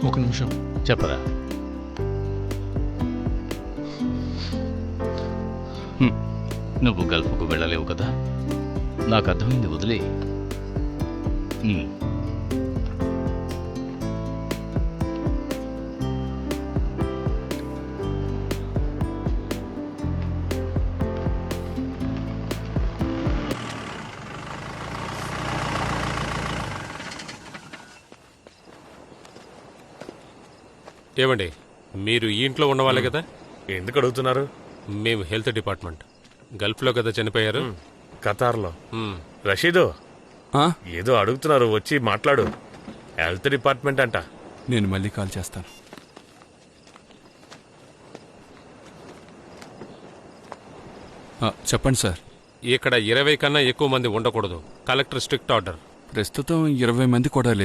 ఒక నిమిషం. చెప్పరా. నువ్వు గల్ఫ్కు వెళ్ళలేవు కదా, నాకు అర్థమైంది, వదిలే. ఏమండి, మీరు ఈ ఇంట్లో ఉన్నవాళ్ళే కదా? ఎందుకు అడుగుతున్నారు? మేము హెల్త్ డిపార్ట్మెంట్. గల్ఫ్లో కదా చనిపోయారు? ఖతార్లో. రషీదు, ఏదో అడుగుతున్నారు, వచ్చి మాట్లాడు. హెల్త్ డిపార్ట్మెంట్ అంట. నేను మళ్ళీ కాల్ చేస్తాను. చెప్పండి సార్. ఇక్కడ 20 కన్నా ఎక్కువ మంది ఉండకూడదు. Collector strict order. ప్రస్తుతం 20 మంది కూడా లేరు.